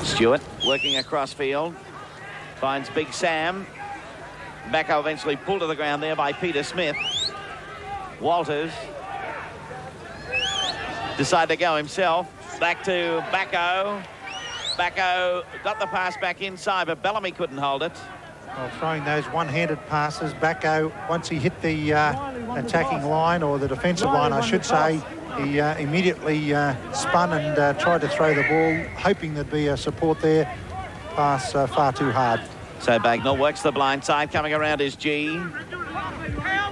Stewart working across field. Finds Big Sam. Backo eventually pulled to the ground there by Peter Smith. Walters decided to go himself. Back to Backo. Backo got the pass back inside, but Bellamy couldn't hold it. Well, throwing those one-handed passes, Backo, once he hit the attacking line, or the defensive line, I should say, he immediately spun and tried to throw the ball, hoping there'd be a support there. Pass far too hard. So Bagnall works the blind side, coming around is G.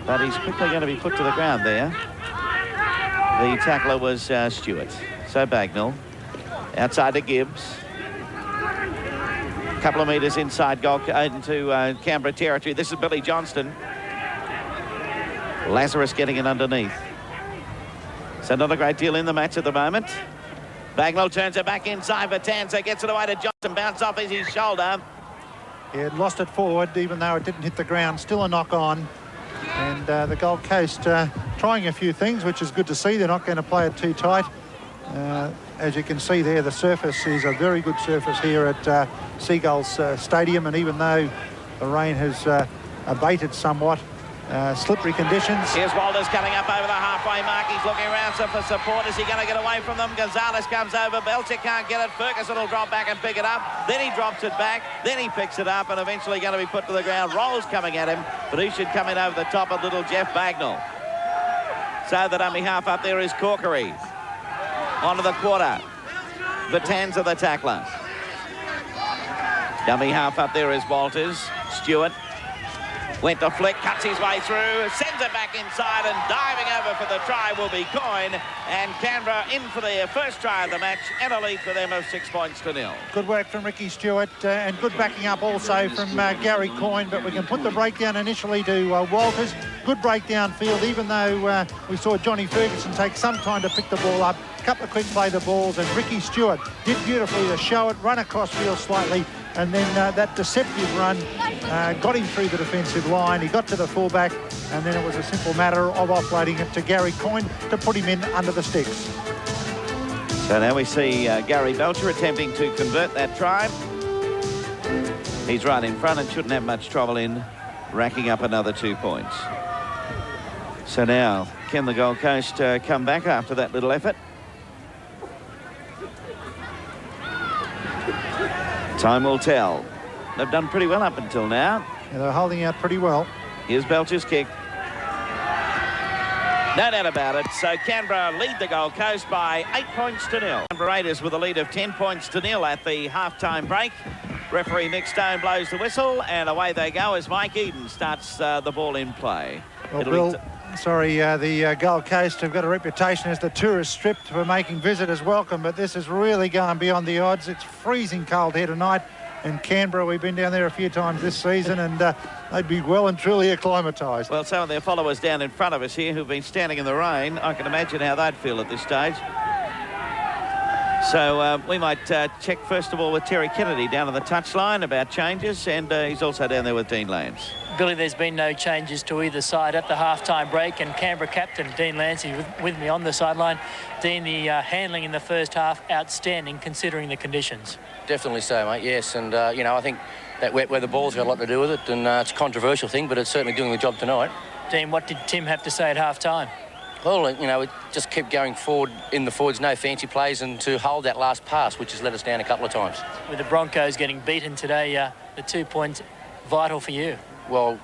But he's quickly going to be put to the ground there. The tackler was Stewart. So Bagnall outside to Gibbs. A couple of metres inside into Canberra territory. This is Billy Johnston. Lazarus getting it underneath. So not a great deal in the match at the moment. Bagnall turns it back inside for Tanser, gets it away to Johnston, bounce off his shoulder. He had lost it forward, even though it didn't hit the ground. Still a knock on. And the Gold Coast trying a few things, which is good to see. They're not going to play it too tight. As you can see there, the surface is a very good surface here at Seagulls Stadium. And even though the rain has abated somewhat, slippery conditions. Here's Walters coming up over the halfway mark. He's looking around for support. Is he going to get away from them? Gonzalez comes over. Belcher can't get it. Ferguson will drop back and pick it up. Then he drops it back. Then he picks it up and eventually going to be put to the ground. Rolls coming at him, but he should come in over the top of little Jeff Bagnall. So the dummy half up there is Corkery. Onto the quarter. Vitanza the tackler. Dummy half up there is Walters. Stewart. Went to flick, cuts his way through, sends it back inside, and diving over for the try will be Coyne. And Canberra in for their first try of the match and a lead for them of 6 points to nil. Good work from Ricky Stewart and good backing up also from Gary Coyne. But we can put the breakdown initially to Walters. Good breakdown field, even though we saw Johnny Ferguson take some time to pick the ball up. A couple of quick play the balls, and Ricky Stewart did beautifully to show it, run across field slightly. And then that deceptive run got him through the defensive line. He got to the fullback, and then it was a simple matter of offloading it to Gary Coyne to put him in under the sticks. So now we see Gary Belcher attempting to convert that try. He's right in front and shouldn't have much trouble in racking up another 2 points. So now, can the Gold Coast come back after that little effort? Time will tell. They've done pretty well up until now. Yeah, they're holding out pretty well. Here's Belcher's kick. No doubt about it. So Canberra lead the Gold Coast by 8 points to nil. Canberra Raiders with a lead of 10 points to nil at the half-time break. Referee Nick Stone blows the whistle, and away they go as Mike Eden starts the ball in play. Well, Bill, the Gold Coast have got a reputation as the tourist strip for making visitors welcome, but this is really going beyond the odds. It's freezing cold here tonight in Canberra. We've been down there a few times this season, and they'd be well and truly acclimatised. Well, some of their followers down in front of us here who've been standing in the rain, I can imagine how they'd feel at this stage. So we might check first of all with Terry Kennedy down on the touchline about changes, and he's also down there with Dean Lance. Billy, there's been no changes to either side at the half-time break, and Canberra captain Dean Lance is with me on the sideline. Dean, the handling in the first half, outstanding considering the conditions. Definitely so, mate, yes. And, you know, I think that wet weather ball's got a lot to do with it, and it's a controversial thing, but it's certainly doing the job tonight. Dean, what did Tim have to say at half-time? Well, you know, it just kept going forward in the forwards, no fancy plays, and to hold that last pass, which has let us down a couple of times. With the Broncos getting beaten today, the 2 points vital for you. Well,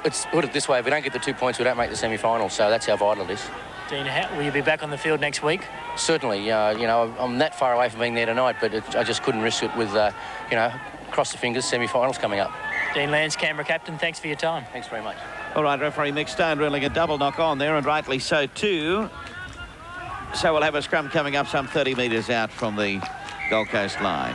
let's put it this way, if we don't get the 2 points, we don't make the semi-final, so that's how vital it is. Dean, will you be back on the field next week? Certainly. You know, I'm that far away from being there tonight, but I just couldn't risk it with, you know, cross the fingers, semi-finals coming up. Dean Lance, Canberra captain, thanks for your time. Thanks very much. All right, referee Mick Stone ruling a double knock on there, and rightly so too. So we'll have a scrum coming up some 30 metres out from the Gold Coast line.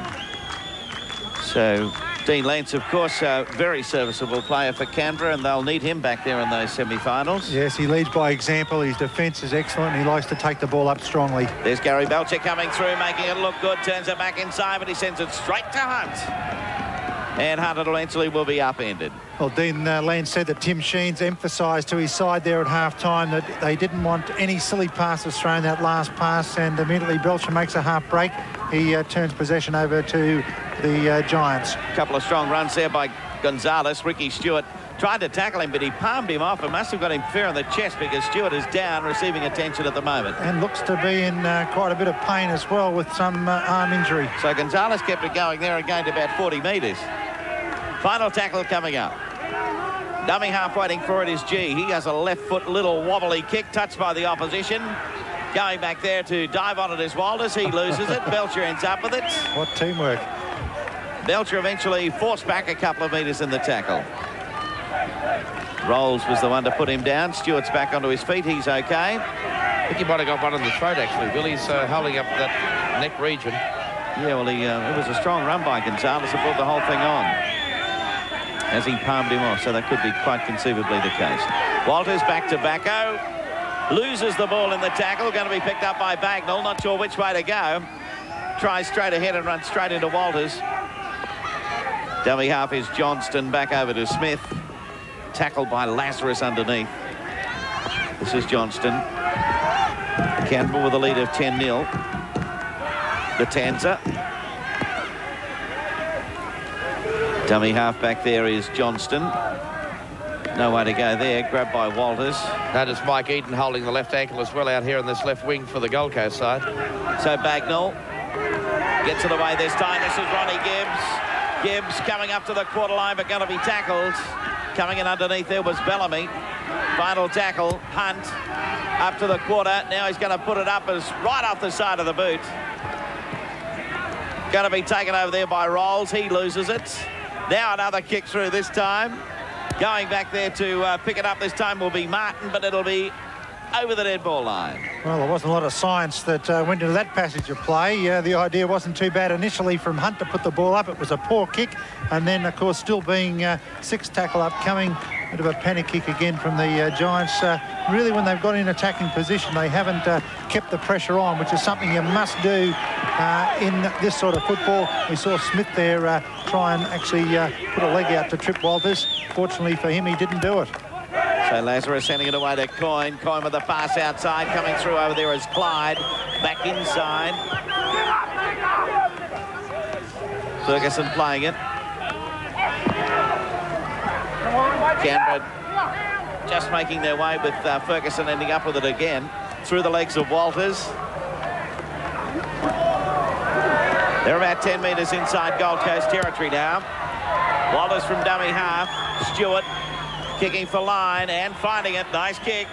So Dean Lance, of course, a very serviceable player for Canberra, and they'll need him back there in those semi-finals. Yes, he leads by example. His defence is excellent. He likes to take the ball up strongly. There's Gary Belcher coming through, making it look good. Turns it back inside, but he sends it straight to Hunt. And Hunter eventually will be upended. Well, Dean Lance said that Tim Sheen's emphasised to his side there at half-time that they didn't want any silly passes thrown that last pass, and immediately Belcher makes a half break. He turns possession over to the Giants. A couple of strong runs there by Gonzalez. Ricky Stewart tried to tackle him, but he palmed him off and must have got him fair on the chest because Stewart is down, receiving attention at the moment. And looks to be in quite a bit of pain as well with some arm injury. So Gonzalez kept it going there and gained about 40 metres. Final tackle coming up. Dummy half waiting for it is G. He has a left foot little wobbly kick touched by the opposition. Going back there to dive on it is Walters. He loses it. Belcher ends up with it. What teamwork. Belcher eventually forced back a couple of metres in the tackle. Rolls was the one to put him down. Stewart's back onto his feet. He's okay. I think he might have got one in the throat, actually. Billy's holding up that neck region. Yeah, well, it was a strong run by Gonzalez that brought the whole thing on as he palmed him off, so that could be quite conceivably the case. Walters back to Bacco. Loses the ball in the tackle. Going to be picked up by Bagnall. Not sure which way to go. Tries straight ahead and runs straight into Walters. Dummy half is Johnston back over to Smith. Tackled by Lazarus underneath. This is Johnston. Canberra with a lead of 10-0. Batanza. Dummy half back there is Johnston. No way to go there. Grabbed by Walters. Notice Mike Eaton holding the left ankle as well out here in this left wing for the Gold Coast side. So Bagnall gets it away this time. This is Ronnie Gibbs. Gibbs coming up to the quarter line but going to be tackled. Coming in underneath there was Bellamy. Final tackle. Hunt up to the quarter. Now he's going to put it up as right off the side of the boot. Going to be taken over there by Rolls. He loses it. Now another kick through this time. Going back there to pick it up this time will be Martin, but it'll be over the dead ball line. Well, there wasn't a lot of science that went into that passage of play. The idea wasn't too bad initially from Hunt to put the ball up. It was a poor kick, and then, of course, still being sixth tackle up coming. Bit of a panic kick again from the Giants. Really, when they've got in attacking position, they haven't kept the pressure on, which is something you must do in this sort of football. We saw Smith there try and actually put a leg out to trip Walters. Fortunately for him, he didn't do it. So Lazarus sending it away to Coyne. Coyne with the pass outside. Coming through over there is Clyde. Back inside. Ferguson playing it. Canberra just making their way with Ferguson ending up with it again. Through the legs of Walters. They're about 10 metres inside Gold Coast territory now. Walters from dummy half. Stewart kicking for line and finding it. Nice kick.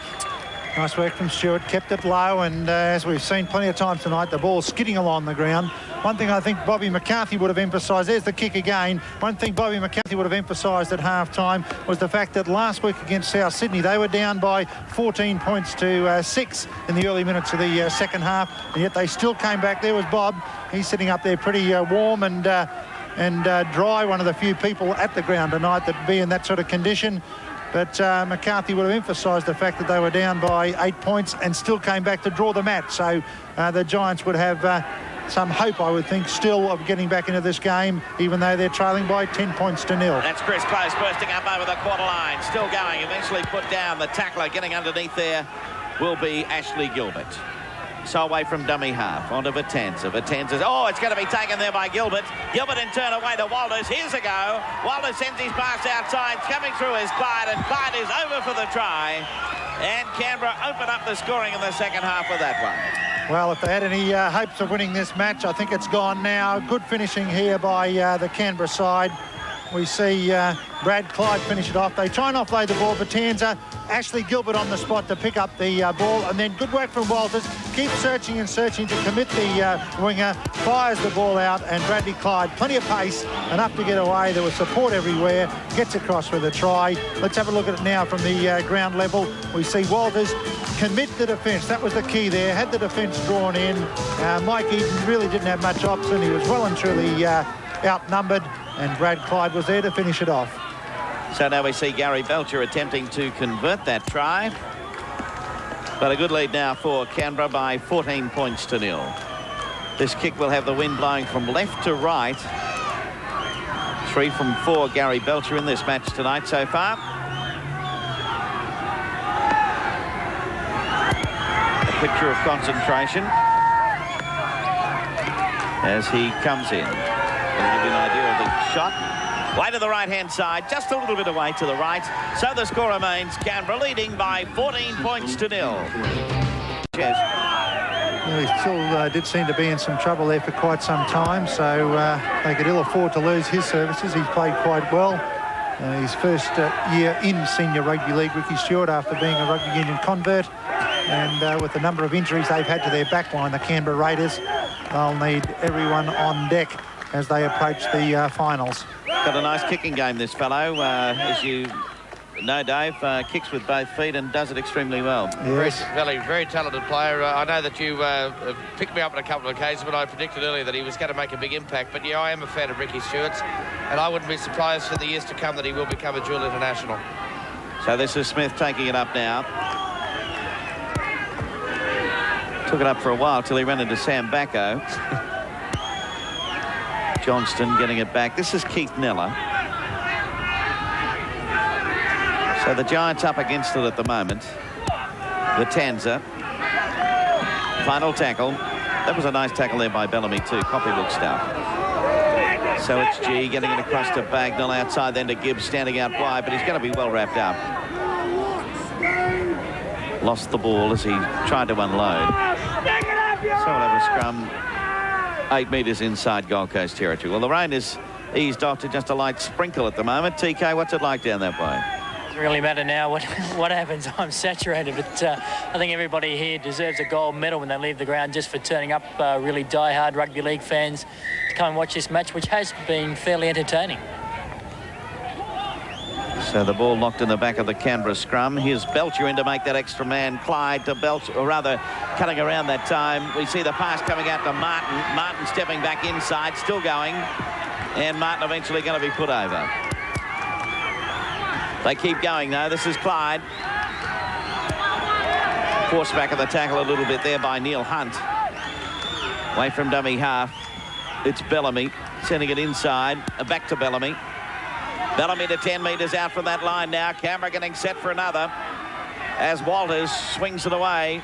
Nice work from Stewart. Kept it low, and as we've seen plenty of times tonight, the ball skidding along the ground. One thing I think Bobby McCarthy would have emphasised, there's the kick again. One thing Bobby McCarthy would have emphasised at half-time was the fact that last week against South Sydney, they were down by 14 points to 6 in the early minutes of the second half, and yet they still came back. There was Bob. He's sitting up there pretty warm and dry, one of the few people at the ground tonight that be in that sort of condition. But McCarthy would have emphasised the fact that they were down by 8 points and still came back to draw the match. So the Giants would have some hope, I would think, still of getting back into this game, even though they're trailing by 10 points to 0. That's Chris Close bursting up over the quarter line. Still going, eventually put down. The tackler getting underneath there will be Ashley Gilbert. So away from dummy half, onto Batanza. Batanza, oh, it's going to be taken there by Gilbert. Gilbert in turn away to Walters. Here's a go. Walters sends his pass outside. Coming through is Clyde, and Clyde is over for the try. And Canberra open up the scoring in the second half with that one. Well, if they had any hopes of winning this match, I think it's gone now. Good finishing here by the Canberra side. We see Brad Clyde finish it off. They try and offload the ball. Batanza, Ashley Gilbert on the spot to pick up the ball. And then good work from Walters. Keeps searching and searching to commit the winger. Fires the ball out. And Bradley Clyde, plenty of pace, enough to get away. There was support everywhere. Gets across with a try. Let's have a look at it now from the ground level. We see Walters commit the defence. That was the key there. Had the defence drawn in. Mike Eaton really didn't have much option. He was well and truly outnumbered. And Brad Clyde was there to finish it off. So now we see Gary Belcher attempting to convert that try. But a good lead now for Canberra by 14 points to 0. This kick will have the wind blowing from left to right 3 from 4, Gary Belcher, in this match tonight so far. A picture of concentration as he comes in. I'll give you an idea of the shot. Way to the right-hand side, just a little bit away to the right. So the score remains Canberra leading by 14 points to 0. Cheers. Well, he still did seem to be in some trouble there for quite some time, so they could ill afford to lose his services. He's played quite well. His first year in senior rugby league, Ricky Stewart, after being a rugby union convert. And with the number of injuries they've had to their backline, the Canberra Raiders, they'll need everyone on deck as they approach the finals. Got a nice kicking game, this fellow, as you know, Dave. Kicks with both feet and does it extremely well. Yes. Very talented player. I know that you picked me up on a couple of occasions, but I predicted earlier that he was going to make a big impact. But yeah, I am a fan of Ricky Stewart's, and I wouldn't be surprised for the years to come that he will become a dual international. So this is Smith taking it up now. Took it up for a while till he ran into Sam Bacco. Johnston getting it back. This is Keith Neller. So the Giants up against it at the moment. The Tanza. Final tackle. That was a nice tackle there by Bellamy too. Copybook stuff. So it's G getting it across to Bagnall, outside then to Gibbs, standing out wide, but he's going to be well wrapped up. Lost the ball as he tried to unload. So we'll have a scrum 8 metres inside Gold Coast territory. Well, the rain is eased off to just a light sprinkle at the moment. TK, what's it like down that way? Doesn't really matter now what happens. I'm saturated, but I think everybody here deserves a gold medal when they leave the ground just for turning up. Really die-hard rugby league fans to come and watch this match, which has been fairly entertaining. So the ball locked in the back of the Canberra scrum. Here's Belcher in to make that extra man. Clyde to Belcher, or rather cutting around that time. We see the pass coming out to Martin. Martin stepping back inside, still going. And Martin eventually going to be put over. They keep going though. This is Clyde. Forced back of the tackle a little bit there by Neil Hunt. Away from dummy half. It's Bellamy sending it inside. Back to Bellamy. Bellamy to 10 metres out from that line now. Canberra getting set for another as Walters swings it away.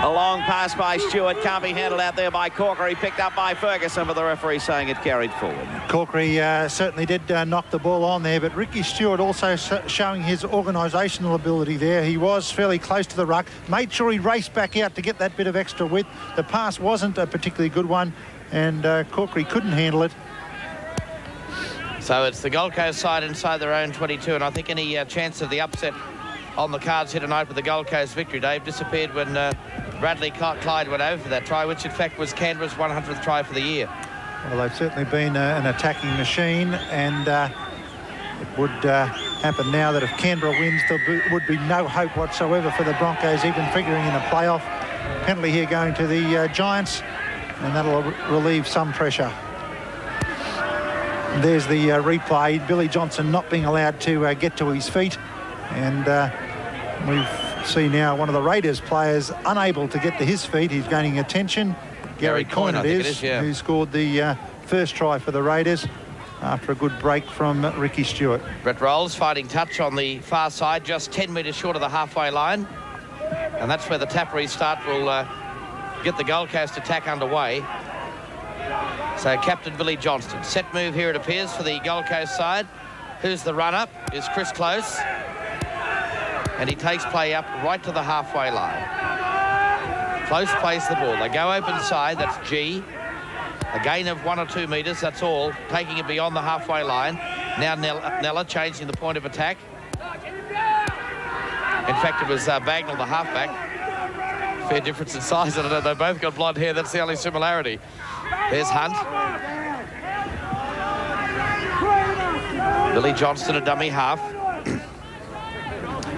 A long pass by Stewart. Can't be handled out there by Corker. He picked up by Ferguson, but the referee saying it carried forward. Corkery certainly did knock the ball on there, but Ricky Stewart also showing his organisational ability there. He was fairly close to the ruck, made sure he raced back out to get that bit of extra width. The pass wasn't a particularly good one, and Corkery couldn't handle it. So it's the Gold Coast side inside their own 22, and I think any chance of the upset on the cards here tonight with the Gold Coast victory, Dave, disappeared when Bradley Clyde went over for that try, which in fact was Canberra's 100th try for the year. Well, they've certainly been an attacking machine, and it would happen now that if Canberra wins, there would be no hope whatsoever for the Broncos, even figuring in a playoff. Penalty here going to the Giants, and that'll relieve some pressure. There's the replay. Billy Johnson not being allowed to get to his feet, and we see now one of the Raiders players unable to get to his feet. He's gaining attention. Gary Coyne it is, who scored the first try for the Raiders after a good break from Ricky Stewart. Brett Rolls fighting touch on the far side, just 10 metres short of the halfway line, and that's where the tap restart will get the Gold Coast attack underway. So Captain Billy Johnston. Set move here, it appears, for the Gold Coast side. Who's the run-up? Is Chris Close. And he takes play up right to the halfway line. Close plays the ball. They go open side. That's G. A gain of 1 or 2 metres, that's all. Taking it beyond the halfway line. Now Nella changing the point of attack. In fact, it was Bagnall, the halfback. Fair difference in size. I don't know, they've both got blonde hair. That's the only similarity. There's Hunt. Billy Johnston, a dummy half.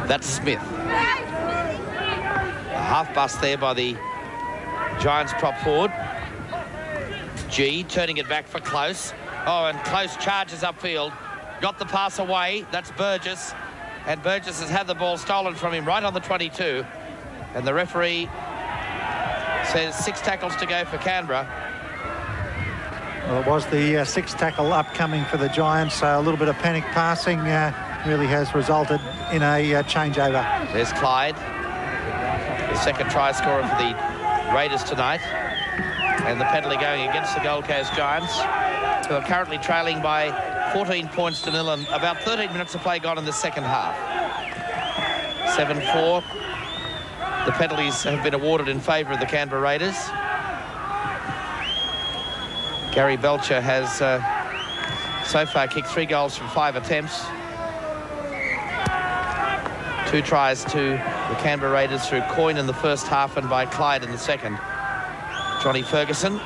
That's Smith. A half bust there by the Giants prop forward. G turning it back for Close. Oh, and Close charges upfield. Got the pass away. That's Burgess. And Burgess has had the ball stolen from him right on the 22. And the referee says 6 tackles to go for Canberra. Well, it was the sixth tackle upcoming for the Giants, so a little bit of panic passing really has resulted in a changeover. There's Clyde, the second try scorer for the Raiders tonight. And the penalty going against the Gold Coast Giants, who are currently trailing by 14 points to nil and about 13 minutes of play gone in the second half. 7-4. The penalties have been awarded in favour of the Canberra Raiders. Gary Belcher has so far kicked 3 goals from 5 attempts. 2 tries to the Canberra Raiders through Coyne in the first half and by Clyde in the second. Johnny Ferguson,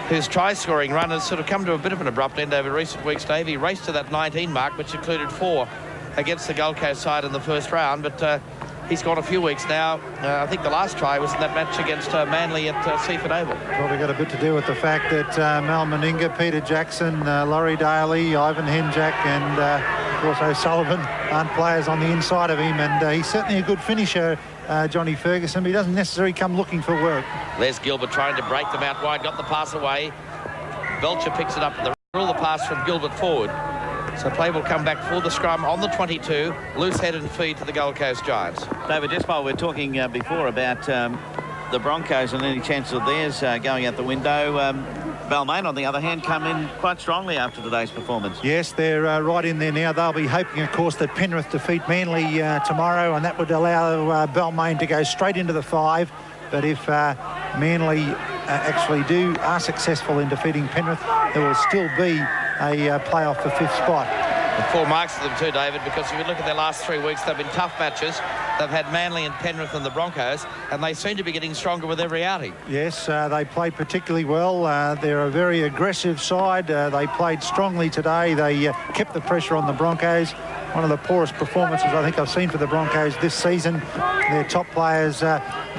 whose try-scoring run has sort of come to a bit of an abrupt end over recent weeks, Dave. He raced to that 19 mark, which included 4 against the Gold Coast side in the first round, but he's gone a few weeks now. I think the last try was in that match against Manly at Seaford Oval. Probably got a bit to do with the fact that Mal Meninga, Peter Jackson, Laurie Daly, Ivan Henjak and of course O'Sullivan aren't players on the inside of him, and he's certainly a good finisher, Johnny Ferguson, but he doesn't necessarily come looking for work. Les Gilbert trying to break them out wide, got the pass away. Belcher picks it up and the pass from Gilbert forward. So play will come back for the scrum on the 22. Loose head and feed to the Gold Coast Giants. David, just while we're talking before about the Broncos and any chance of theirs going out the window, Balmain, on the other hand, come in quite strongly after today's performance. Yes, they're right in there now. They'll be hoping, of course, that Penrith defeat Manly tomorrow, and that would allow Balmain to go straight into the 5. But if Manly actually are successful in defeating Penrith, there will still be a playoff for 5th spot. And 4 marks to them too, David, because if you look at their last 3 weeks, they've been tough matches. They've had Manly and Penrith and the Broncos, and they seem to be getting stronger with every outing. Yes, they played particularly well. They're a very aggressive side. They played strongly today. They kept the pressure on the Broncos. One of the poorest performances I think I've seen for the Broncos this season. Their top players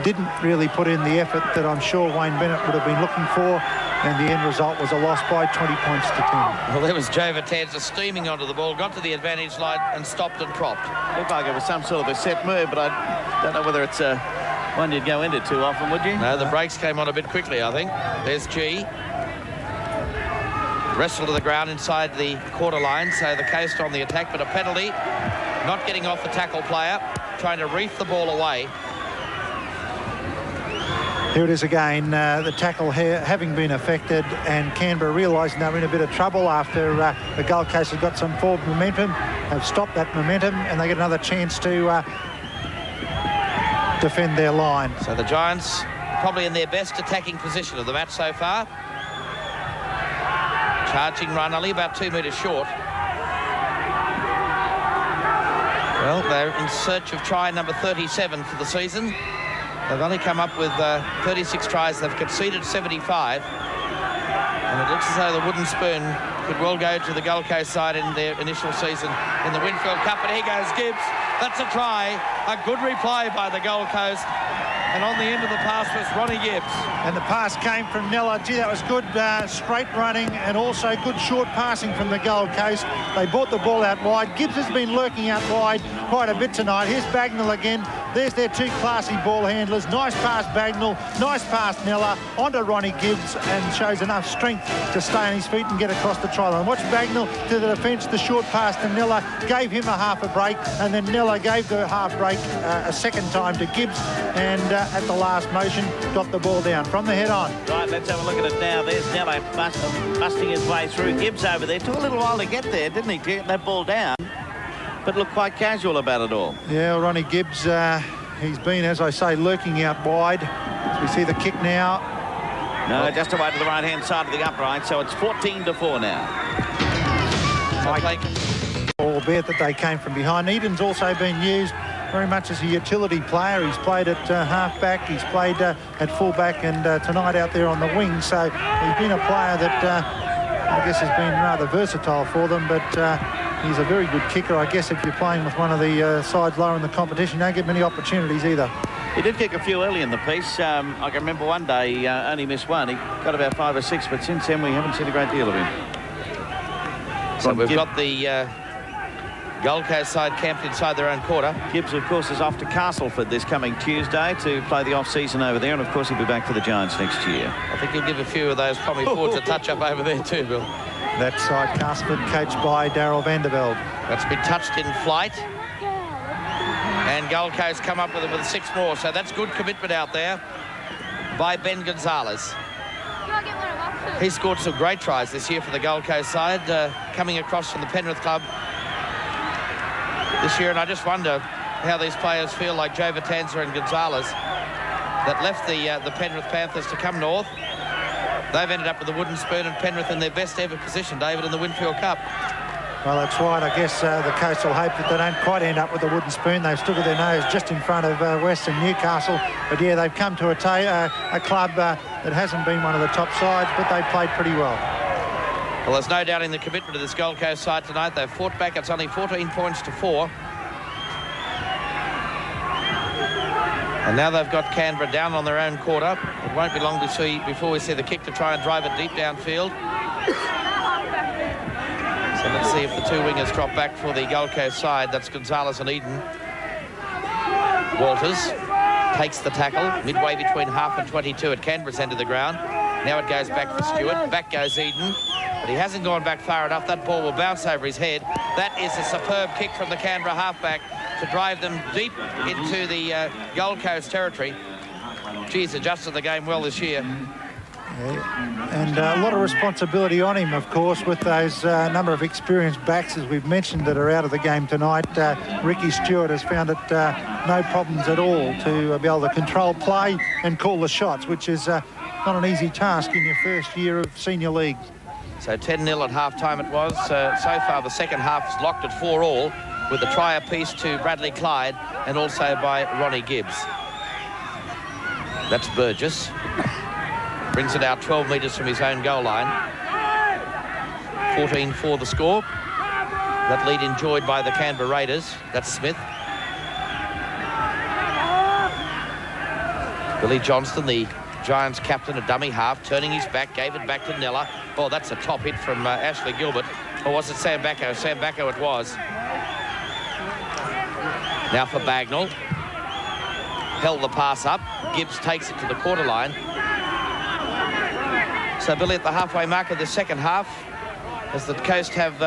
didn't really put in the effort that I'm sure Wayne Bennett would have been looking for, and the end result was a loss by 20 points to 10. Well, there was Joe Vatanza steaming onto the ball, got to the advantage line and stopped and propped. Looked like it was some sort of a set move, but I don't know whether it's one you'd go into too often, would you? No, the brakes came on a bit quickly, I think. There's G. Wrestled to the ground inside the quarter line, so the Coast on the attack, but a penalty. Not getting off the tackle player, trying to reef the ball away. Here it is again, the tackle having been affected, and Canberra realising they were in a bit of trouble after the Gold Coast have got some forward momentum, have stopped that momentum, and they get another chance to defend their line. So the Giants probably in their best attacking position of the match so far. Charging run, only about 2 metres short. Well, they're in search of try number 37 for the season. They've only come up with 36 tries. They've conceded 75. And it looks as though the wooden spoon could well go to the Gold Coast side in their initial season in the Winfield Cup. And here goes Gibbs. That's a try. A good replay by the Gold Coast. And on the end of the pass was Ronnie Gibbs. And the pass came from Nella. Gee, that was good straight running and also good short passing from the Gold Coast. They brought the ball out wide. Gibbs has been lurking out wide quite a bit tonight. Here's Bagnall again. There's their 2 classy ball handlers. Nice pass, Bagnall. Nice pass, Nella. Onto Ronnie Gibbs, and shows enough strength to stay on his feet and get across the try line. Watch Bagnall to the defence. The short pass to Nella gave him a half a break, and then Nella gave the half break a second time to Gibbs, and at the last motion got the ball down from the head on. Right, let's have a look at it now. There's Nello busting his way through. Gibbs over there. Took a little while to get there, didn't he, to get that ball down? But looked quite casual about it all. Yeah, well, Ronnie Gibbs, he's been, as I say, lurking out wide. As we see the kick now. No, just away to the right-hand side of the upright, so it's 14-4 now. Albeit that they came from behind. Eden's also been used very much as a utility player. He's played at half-back, he's played at full-back, and tonight out there on the wing. So he's been a player that I guess has been rather versatile for them, but he's a very good kicker. I guess if you're playing with one of the sides lower in the competition, you don't get many opportunities either. He did kick a few early in the piece. I can remember one day he only missed one. He got about 5 or 6, but since then we haven't seen a great deal of him. So we've got the Gold Coast side camped inside their own quarter. Gibbs, of course, is off to Castleford this coming Tuesday to play the off-season over there, and of course he'll be back for the Giants next year. I think he'll give a few of those Pommy Fords a touch-up over there too, Bill. That side, Castleford, coached by Darryl Vandervelde. That's been touched in flight. And Gold Coast come up with it with 6 more, so that's good commitment out there by Ben Gonzalez. He scored some great tries this year for the Gold Coast side, coming across from the Penrith club this year, and I just wonder how these players feel, like Joe Vitanza and Gonzalez, that left the Penrith Panthers to come north. They've ended up with the wooden spoon, and Penrith in their best ever position, David, in the Winfield Cup. Well, that's right. I guess the Coast will hope that they don't quite end up with the wooden spoon. They've stood with their nose just in front of Western Newcastle. But, yeah, they've come to a club that hasn't been one of the top sides, but they've played pretty well. Well, there's no doubting the commitment of this Gold Coast side tonight. They've fought back. It's only 14 points to 4. And now they've got Canberra down on their own quarter. It won't be long before we see the kick to try and drive it deep downfield. So let's see if the 2 wingers drop back for the Gold Coast side. That's Gonzalez and Eden. Walters takes the tackle midway between half and 22 at Canberra's end of the ground. Now it goes back for Stewart. Back goes Eden. But he hasn't gone back far enough. That ball will bounce over his head. That is a superb kick from the Canberra halfback to drive them deep into the Gold Coast territory. Geez, adjusted the game well this year. Yeah. And a lot of responsibility on him, of course, with those number of experienced backs, as we've mentioned, that are out of the game tonight. Ricky Stewart has found it no problems at all to be able to control play and call the shots, which is not an easy task in your first year of senior league. So 10-0 at half-time it was. So far the second half is locked at 4-all, with a try apiece to Bradley Clyde and also by Ronnie Gibbs. That's Burgess. Brings it out 12 metres from his own goal line. 14-4 the score. That lead enjoyed by the Canberra Raiders. That's Smith. Billy Johnston, the Giants captain, a dummy half, turning his back, gave it back to Nella. Oh, that's a top hit from Ashley Gilbert. Or was it Sam Bacco? Sam Bacco it was. Now for Bagnall. Held the pass up. Gibbs takes it to the quarter line. So, Billy, at the halfway mark of the second half, as the Coast have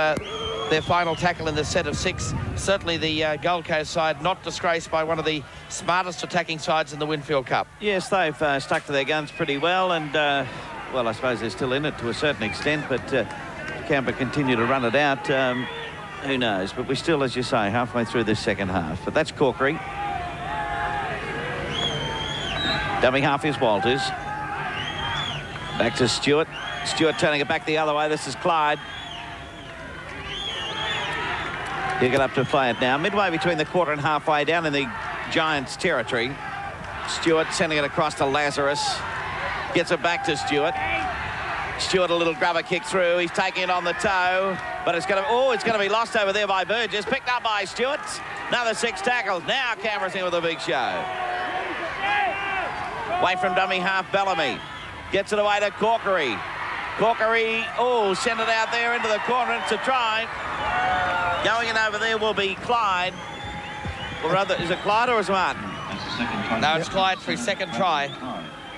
their final tackle in the set of 6, certainly the Gold Coast side not disgraced by one of the smartest attacking sides in the Winfield Cup. Yes, they've stuck to their guns pretty well, and, well, I suppose they're still in it to a certain extent, but Canberra continue to run it out. Who knows? But we're still, as you say, halfway through this second half. But that's Corkery. Dummy half is Walters. Back to Stewart. Stewart turning it back the other way. This is Clyde. He'll get up to play it now. Midway between the quarter and halfway down in the Giants' territory. Stewart sending it across to Lazarus. Gets it back to Stewart. Stewart, a little grubber kick through. He's taking it on the toe. But it's going to be lost over there by Burgess. Picked up by Stewart. Another 6 tackles. Now Canberra's in with a big show. Away from dummy half Bellamy. Gets it away to Corkery. Corkery, send it out there into the corner. It's a try. Going in over there will be Clyde. Or rather, is it Clyde or is it Martin? No, it's Clyde for his second try.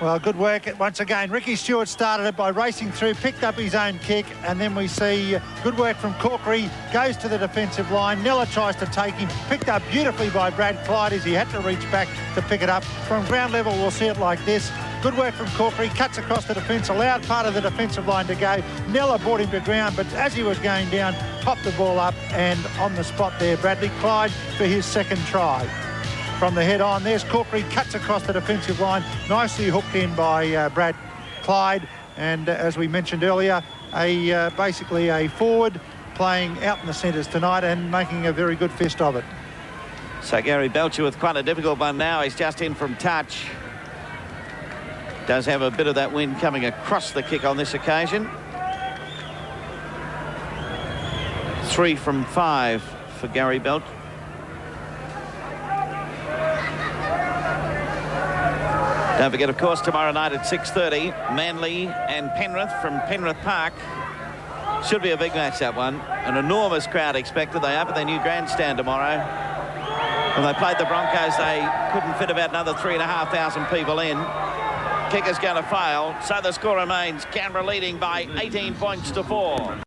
Well, good work once again. Ricky Stewart started it by racing through, picked up his own kick, and then we see good work from Corkery, goes to the defensive line. Nella tries to take him, picked up beautifully by Brad Clyde as he had to reach back to pick it up. From ground level, we'll see it like this. Good work from Corkery, cuts across the defence, allowed part of the defensive line to go. Nella brought him to ground, but as he was going down, popped the ball up, and on the spot there, Bradley Clyde for his second try. From the head on, there's Corkery, cuts across the defensive line, nicely hooked in by Brad Clyde, and as we mentioned earlier, basically a forward playing out in the centres tonight and making a very good fist of it. So Gary Belcher with quite a difficult one now. He's just in from touch. Does have a bit of that wind coming across the kick on this occasion. 3 from 5 for Gary Belcher. Don't forget, of course, tomorrow night at 6:30, Manly and Penrith from Penrith Park. Should be a big match, that one. An enormous crowd expected. They open their new grandstand tomorrow. When they played the Broncos, they couldn't fit about another 3,500 people in. Kicker's going to fail, so the score remains Canberra leading by 18 points to 4.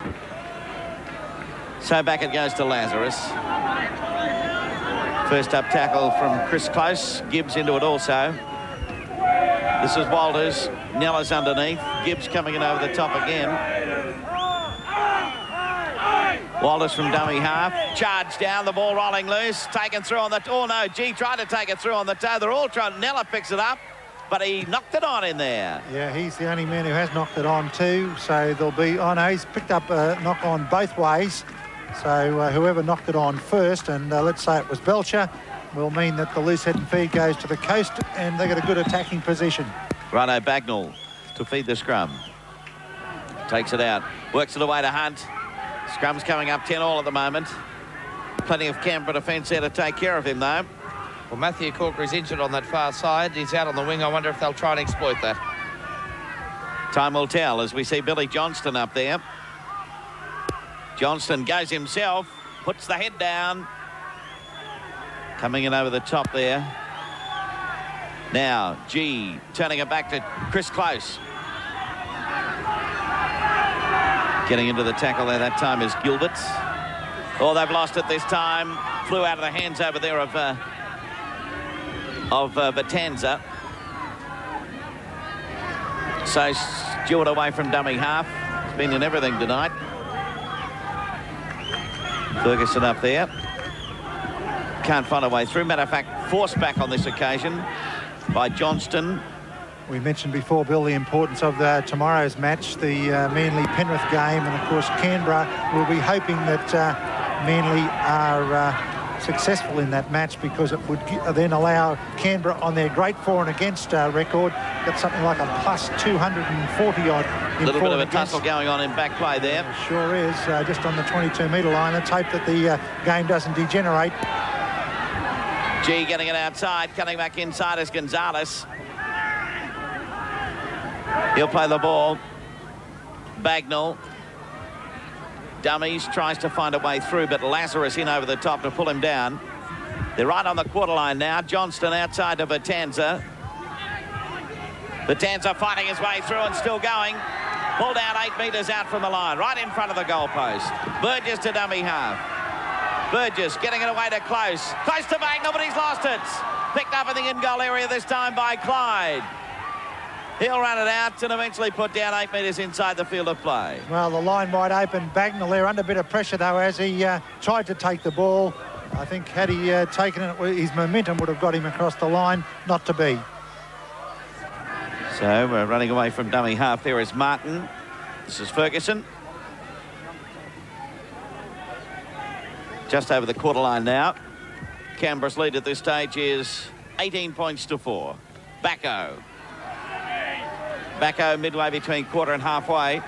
So back it goes to Lazarus. First up tackle from Chris Close. Gibbs into it also. This is Walters. Nella's underneath. Gibbs coming in over the top again. Walters from dummy half. Charge down, the ball rolling loose. Taken through on the... Oh, no, G tried to take it through on the toe. They're all trying... Nella picks it up, but he knocked it on in there. Yeah, he's the only man who has knocked it on too. So there'll be... Oh, no, he's picked up a knock on both ways. So whoever knocked it on first, and let's say it was Belcher, will mean that the loose head and feed goes to the coast, and they get a good attacking position. Righto, Bagnall to feed the scrum. Takes it out. Works it away to Hunt. Scrum's coming up 10-all at the moment. Plenty of Canberra defence there to take care of him, though. Well, Matthew Corkery's injured on that far side. He's out on the wing. I wonder if they'll try and exploit that. Time will tell as we see Billy Johnston up there. Johnston goes himself, puts the head down. Coming in over the top there. Now, G turning it back to Chris Close. Getting into the tackle there that time is Gilbert. Oh, they've lost it this time. Flew out of the hands over there of Vatanza. So Stewart away from dummy half. He's been in everything tonight. Ferguson up there. Can't find a way through. Matter of fact, forced back on this occasion by Johnston. We mentioned before, Bill, the importance of tomorrow's match, the Manly-Penrith game, and of course Canberra will be hoping that Manly are successful in that match, because it would then allow Canberra on their great for and against record get something like a plus 240 odd. A little bit of a tussle going on in back play there. Sure is, just on the 22-metre line. Let's hope that the game doesn't degenerate. G getting it outside, cutting back inside is Gonzalez. He'll play the ball. Bagnall. Dummies, tries to find a way through, but Lazarus in over the top to pull him down. They're right on the quarter line now. Johnston outside to Vatanza. Vatanza fighting his way through and still going. Pulled out 8 metres out from the line, right in front of the goalpost. Burgess to dummy half. Burgess getting it away to Close. Close to Bagnall, but he's lost it. Picked up in the in-goal area this time by Clyde. He'll run it out and eventually put down 8 metres inside the field of play. Well, the line wide open. Bagnall there under a bit of pressure, though, as he tried to take the ball. I think had he taken it, his momentum would have got him across the line. Not to be. So we're running away from dummy half. There is Martin. This is Ferguson. Just over the quarter line now. Canberra's lead at this stage is 18 points to 4. Backo. Backo midway between quarter and halfway.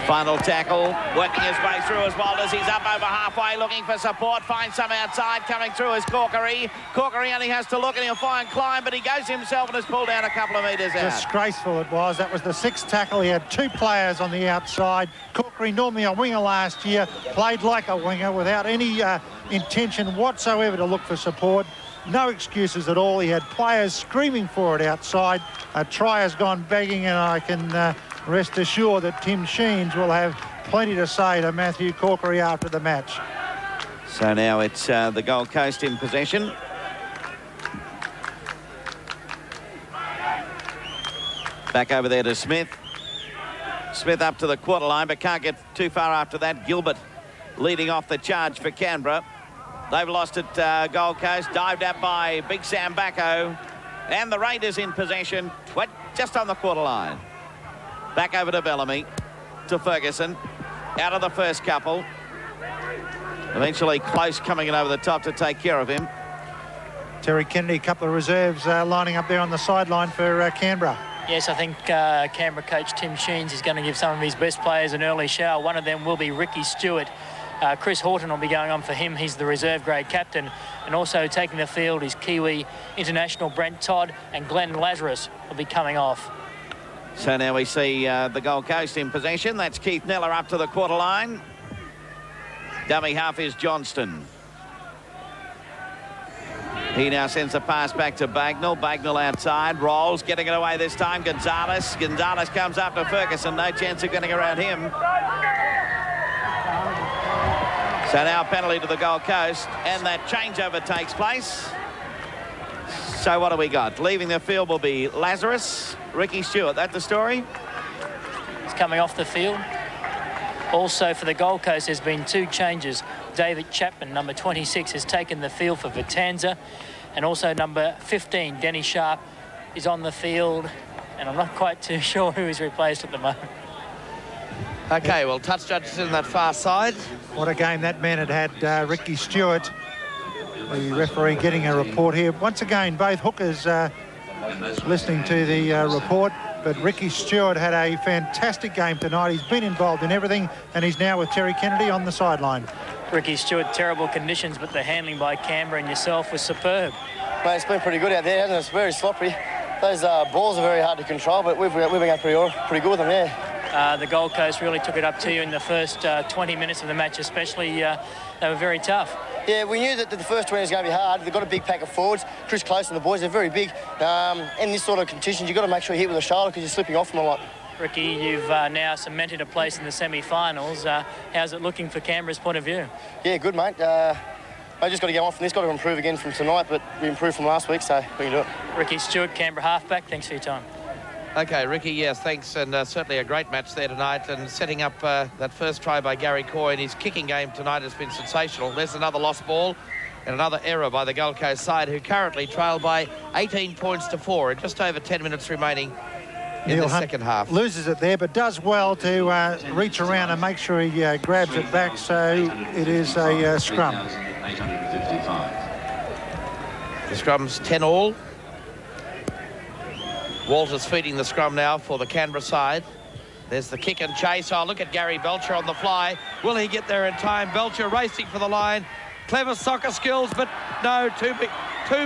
Final tackle, working his way through as Walters. He's up over halfway, looking for support. Finds some outside, coming through is Corkery. Corkery only has to look and he'll find Klein, but he goes himself and is pulled down a couple of metres out. Disgraceful it was. That was the 6th tackle. He had 2 players on the outside. Corkery, normally a winger last year, played like a winger without any intention whatsoever to look for support. No excuses at all. He had players screaming for it outside. A try has gone begging, and I can rest assured that Tim Sheens will have plenty to say to Matthew Corkery after the match. So now it's the Gold Coast in possession. Back over there to Smith. Smith up to the quarter line, but can't get too far after that. Gilbert leading off the charge for Canberra. They've lost it, Gold Coast. Dived at by Big Sam Backo. And the Raiders in possession, just on the quarter line. Back over to Bellamy, to Ferguson. Out of the first couple. Eventually Close coming in over the top to take care of him. Terry Kennedy, a couple of reserves lining up there on the sideline for Canberra. Yes, I think Canberra coach Tim Sheens is going to give some of his best players an early shower. One of them will be Ricky Stewart. Chris Horton will be going on for him. He's the reserve grade captain. And also taking the field is Kiwi international Brent Todd, and Glenn Lazarus will be coming off. So now we see the Gold Coast in possession. That's Keith Neller up to the quarter line. Dummy half is Johnston. He now sends a pass back to Bagnall. Bagnall outside, rolls, getting it away this time. Gonzalez comes up to Ferguson. No chance of getting around him. So now a penalty to the Gold Coast, and that changeover takes place. So what do we got? Leaving the field will be Lazarus, Ricky Stewart. That the story? He's coming off the field. Also for the Gold Coast, there's been 2 changes. David Chapman, number 26, has taken the field for Vitanza, and also number 15, Denny Sharp, is on the field, and I'm not quite too sure who is replaced at the moment. Okay, well, touch judges in that far side. What a game that man had, Ricky Stewart. The referee getting a report here. Once again, both hookers listening to the report, but Ricky Stewart had a fantastic game tonight. He's been involved in everything, and he's now with Terry Kennedy on the sideline. Ricky Stewart, terrible conditions, but the handling by Canberra and yourself was superb. Mate, it's been pretty good out there, hasn't it? It's very sloppy. Those balls are very hard to control, but we've been going pretty good with them, yeah. The Gold Coast really took it up to you in the first 20 minutes of the match, especially. They were very tough. Yeah, we knew that the first 20 was going to be hard. They've got a big pack of forwards. Chris Close and the boys, they're very big. In this sort of conditions, you've got to make sure you hit with the shoulder because you're slipping off them a lot. Ricky, you've now cemented a place in the semi-finals. How's it looking for Canberra's point of view? Yeah, good, mate. I just got to go on from this, got to improve again from tonight, but we improved from last week, so we can do it. Ricky Stewart, Canberra halfback, thanks for your time. Okay, Ricky, yes, thanks, and certainly a great match there tonight, and setting up that first try by Gary Coyne. His kicking game tonight has been sensational. There's another lost ball and another error by the Gold Coast side, who currently trail by 18 points to 4, and just over 10 minutes remaining in Neil the Hunt second half. Loses it there, but does well to reach around and make sure he grabs it back, so it is a scrum. The scrum's 10-all. Walters feeding the scrum now for the Canberra side. There's the kick and chase. Oh, look at Gary Belcher on the fly. Will he get there in time? Belcher racing for the line. Clever soccer skills, but no, too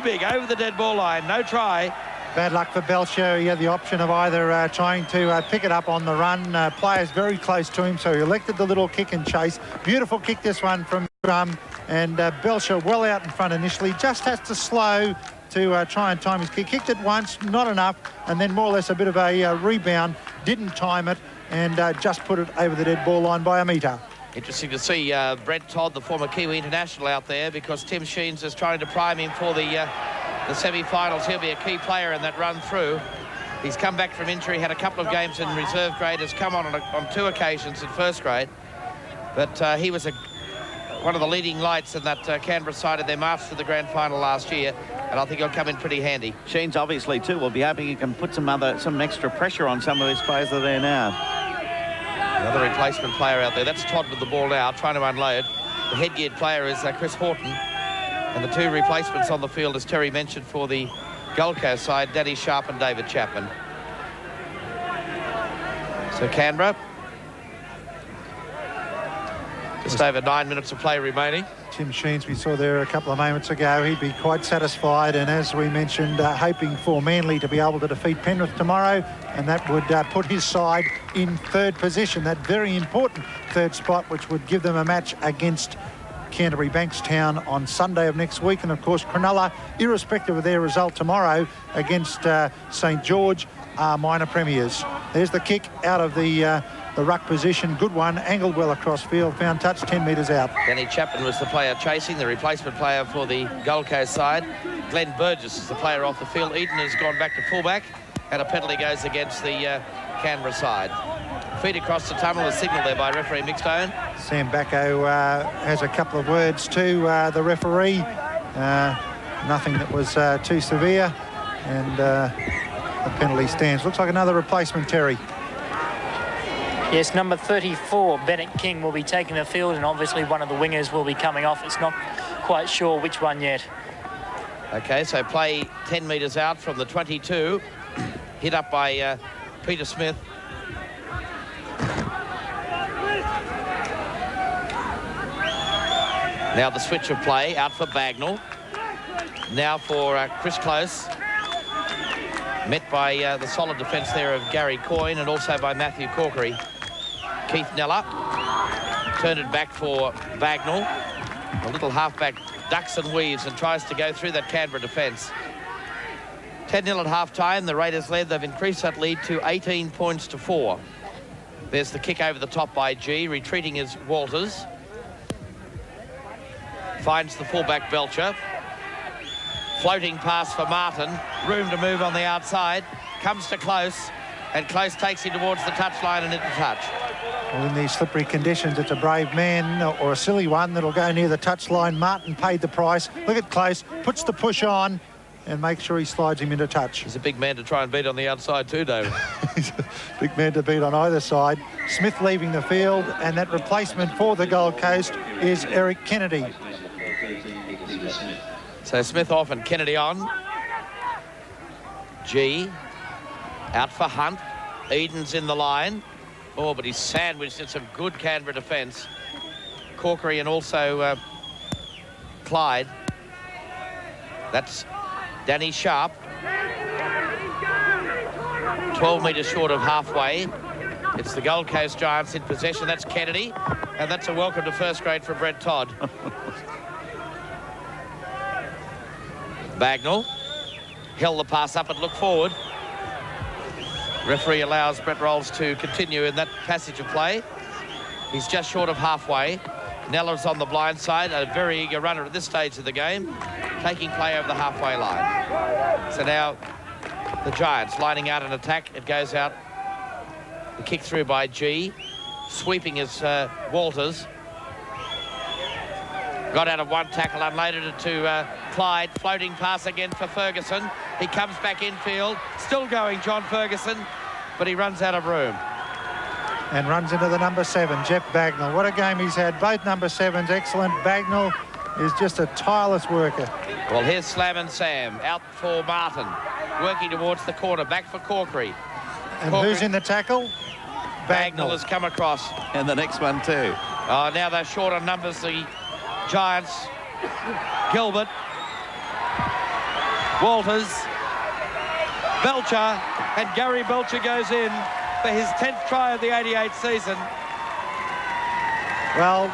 big over the dead ball line. No try. Bad luck for Belcher. He had the option of either trying to pick it up on the run. Players very close to him, so he elected the little kick and chase. Beautiful kick, this one from Scrum. And Belcher well out in front initially. Just has to slow to try and time his kick. Kicked it once, not enough, and then more or less a bit of a rebound. Didn't time it, and just put it over the dead ball line by a metre. Interesting to see Brent Todd, the former Kiwi international, out there, because Tim Sheens is trying to prime him for the semi-finals. He'll be a key player in that run through. He's come back from injury, had a couple of games in reserve grade, has come on 2 occasions in first grade, but he was one of the leading lights in that Canberra side of their march to the grand final last year, and I think he'll come in pretty handy. Sheens obviously too will be hoping he can put some extra pressure on some of his players that are there now. Another replacement player out there. That's Todd with the ball now, trying to unload. The head-geared player is Chris Horton, and the 2 replacements on the field, as Terry mentioned, for the Gold Coast side, Danny Sharp and David Chapman. So Canberra, just over 9 minutes of play remaining. Tim Sheens, we saw there a couple of moments ago, he'd be quite satisfied, and as we mentioned, hoping for Manly to be able to defeat Penrith tomorrow, and that would put his side in 3rd position, that very important 3rd spot, which would give them a match against Canterbury Bankstown on Sunday of next week, and of course Cronulla, irrespective of their result tomorrow against St George, are minor premiers. There's the kick out of the ruck position. Good one, angled well across field, found touch 10 metres out. Danny Chapman was the player chasing, the replacement player for the Gold Coast side. Glenn Burgess is the player off the field. Eden has gone back to fullback, and a penalty goes against the Canberra side. Feed across the tunnel, a signal there by referee Mixstone. Sam Bacco has a couple of words to the referee. Nothing that was too severe, and the penalty stands. Looks like another replacement, Terry. Yes, number 34, Bennett King, will be taking the field, and obviously one of the wingers will be coming off. It's not quite sure which one yet. Okay, so play 10 metres out from the 22. Hit up by Peter Smith. Now the switch of play, out for Bagnall. Now for Chris Close. Met by the solid defence there of Gary Coyne and also by Matthew Corkery. Keith Nella turned it back for Bagnall. The little halfback ducks and weaves and tries to go through that Canberra defence. 10-0 at half-time. The Raiders led. They've increased that lead to 18 points to 4. There's the kick over the top by G. Retreating is Walters. Finds the fullback Belcher. Floating pass for Martin. Room to move on the outside. Comes to Close. And Close takes him towards the touchline and into touch. Well, in these slippery conditions, it's a brave man or a silly one that'll go near the touchline. Martin paid the price. Look at Close. Puts the push on and makes sure he slides him into touch. He's a big man to try and beat on the outside too, David. He's a big man to beat on either side. Smith leaving the field, and that replacement for the Gold Coast is Eric Kennedy. So Smith off and Kennedy on. G out for Hunt. Eden's in the line. Oh, but he's sandwiched in some good Canberra defence. Corkery and also Clyde. That's Danny Sharp. 12 metres short of halfway. It's the Gold Coast Giants in possession. That's Kennedy. And that's a welcome to first grade for Brett Todd. Bagnall held the pass up and looked forward. Referee allows Brett Rolls to continue in that passage of play. He's just short of halfway. Nella's on the blind side, a very eager runner at this stage of the game, taking play over the halfway line. So now the Giants lining out an attack. It goes out. The kick through by G. Sweeping is Walters. Got out of one tackle, unloaded it to Clyde. Floating pass again for Ferguson. He comes back infield. Still going, John Ferguson, but he runs out of room. And runs into the number 7, Jeff Bagnall. What a game he's had. Both number 7s excellent. Bagnall is just a tireless worker. Well, here's Slam and Sam. Out for Martin. Working towards the corner. Back for Corkery. And who's in the tackle? Bagnall has come across. And the next one too. Oh, now they're short on numbers, the Giants. Gilbert. Walters. Belcher. And Gary Belcher goes in for his 10th try of the 88 season. Well,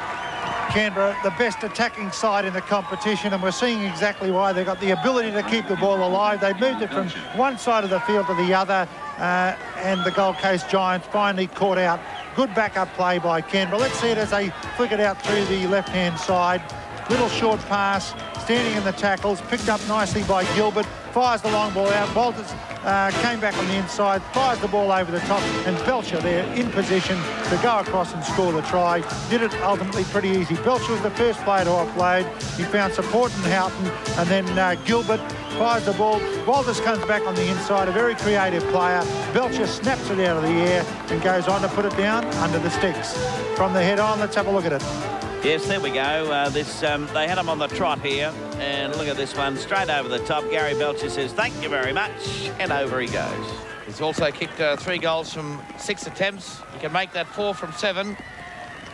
Canberra, the best attacking side in the competition, and we're seeing exactly why. They've got the ability to keep the ball alive. They moved it from one side of the field to the other, and the Gold Coast Giants finally caught out. Good backup play by Canberra. Let's see it as they flick it out through the left-hand side. Little short pass, standing in the tackles, picked up nicely by Gilbert, fires the long ball out. Walters came back on the inside, fires the ball over the top, and Belcher there in position to go across and score the try. Did it ultimately pretty easy. Belcher was the first player to offload. He found support in Houghton, and then Gilbert fires the ball. Walters comes back on the inside, a very creative player. Belcher snaps it out of the air and goes on to put it down under the sticks. From the head on, let's have a look at it. Yes, there we go. They had him on the trot here, and look at this one, straight over the top. Gary Belcher says, thank you very much, and over he goes. He's also kicked 3 goals from 6 attempts. He can make that 4 from 7.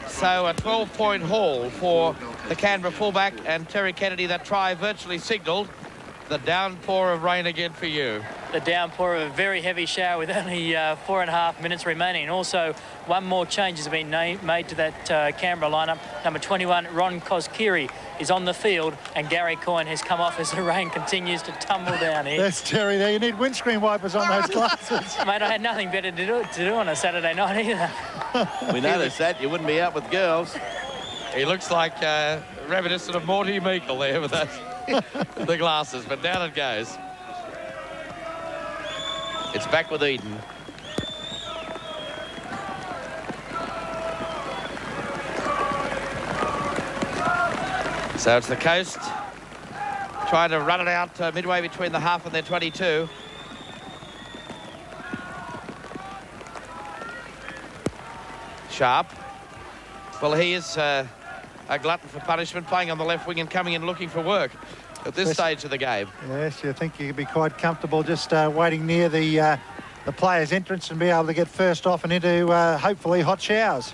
So a 12-point haul for the Canberra fullback, and Terry Kennedy, that try virtually signalled the downpour of rain again for you. The downpour of a very heavy shower with only 4.5 minutes remaining. And also, one more change has been made to that Canberra lineup. Number 21, Ron Koskiri, is on the field, and Gary Coyne has come off as the rain continues to tumble down here. That's Terry there. You need windscreen wipers on those glasses. Mate, I had nothing better to do on a Saturday night either. We noticed that. You wouldn't be out with girls. He looks like reminiscent of Morty Meikle there with that. The glasses, but down it goes. It's back with Eden. So it's the Coast trying to run it out midway between the half and their 22. Sharp. Well, he is a glutton for punishment, playing on the left wing and coming in looking for work at this stage of the game. Yes, you think you could be quite comfortable just waiting near the player's entrance and be able to get first off and into hopefully hot showers.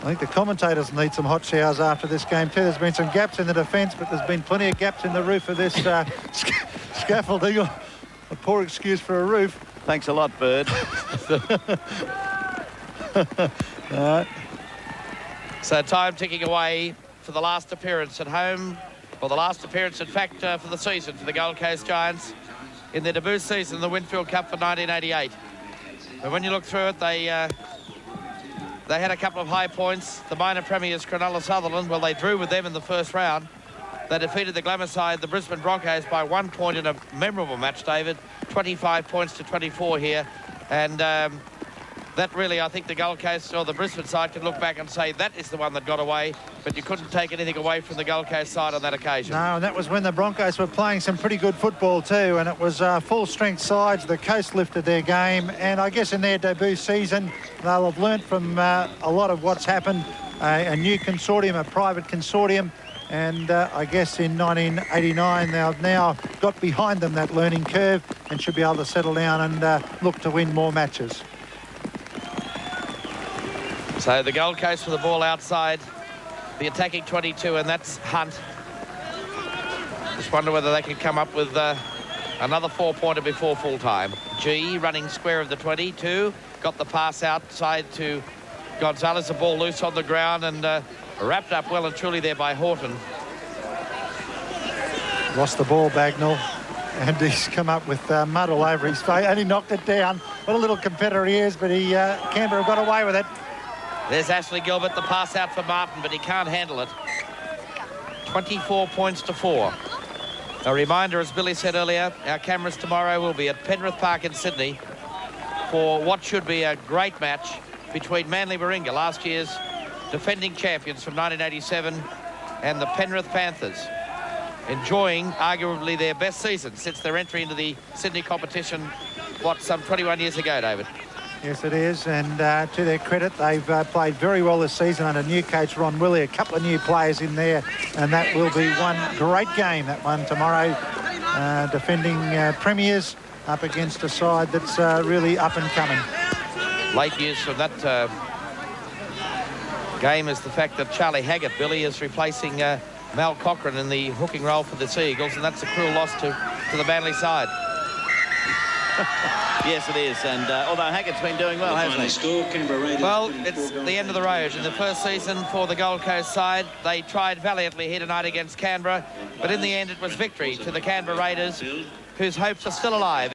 I think the commentators need some hot showers after this game too. There's been some gaps in the defence, but there's been plenty of gaps in the roof of this scaffolding. A poor excuse for a roof. Thanks a lot, Bird. So time ticking away for the last appearance at home, or the last appearance, in fact, for the season for the Gold Coast Giants in their debut season, the Winfield Cup for 1988. But when you look through it, they had a couple of high points. The minor premiers, Cronulla Sutherland, well, they drew with them in the first round. They defeated the glamour side, the Brisbane Broncos, by 1 point in a memorable match, David. 25 points to 24 here. And that really, I think the Gold Coast or the Brisbane side can look back and say that is the one that got away, but you couldn't take anything away from the Gold Coast side on that occasion. No, and that was when the Broncos were playing some pretty good football too, and it was full-strength sides. The Coast lifted their game, and I guess in their debut season, they'll have learnt from a lot of what's happened. A new consortium, a private consortium, and I guess in 1989 they've now got behind them that learning curve and should be able to settle down and look to win more matches. So the Gold Coast with the ball outside, the attacking 22, and that's Hunt. Just wonder whether they can come up with another 4-pointer before full time. G running square of the 22, got the pass outside to Gonzalez, the ball loose on the ground and wrapped up well and truly there by Horton. Lost the ball, Bagnall, and he's come up with mud all over his face, and he knocked it down. What a little competitor he is, but Canberra got away with it. There's Ashley Gilbert, the pass out for Martin, but he can't handle it. 24 points to 4. A reminder, as Billy said earlier, our cameras tomorrow will be at Penrith Park in Sydney for what should be a great match between Manly Warringah, last year's defending champions from 1987, and the Penrith Panthers, enjoying arguably their best season since their entry into the Sydney competition, some 21 years ago, David. Yes, it is, and to their credit, they've played very well this season under new coach Ron Willey. A couple of new players in there, and that will be one great game, that one tomorrow. Defending premiers up against a side that's really up and coming. Late years from that game is the fact that Charlie Haggett, Billy, is replacing Mal Cochran in the hooking role for the Sea Eagles, and that's a cruel loss to the Manly side. Yes, it is, and although Hackett's been doing well, hasn't he? Well, it's the end of the road. In the first season for the Gold Coast side, they tried valiantly here tonight against Canberra, but in the end it was victory to the Canberra Raiders, whose hopes are still alive.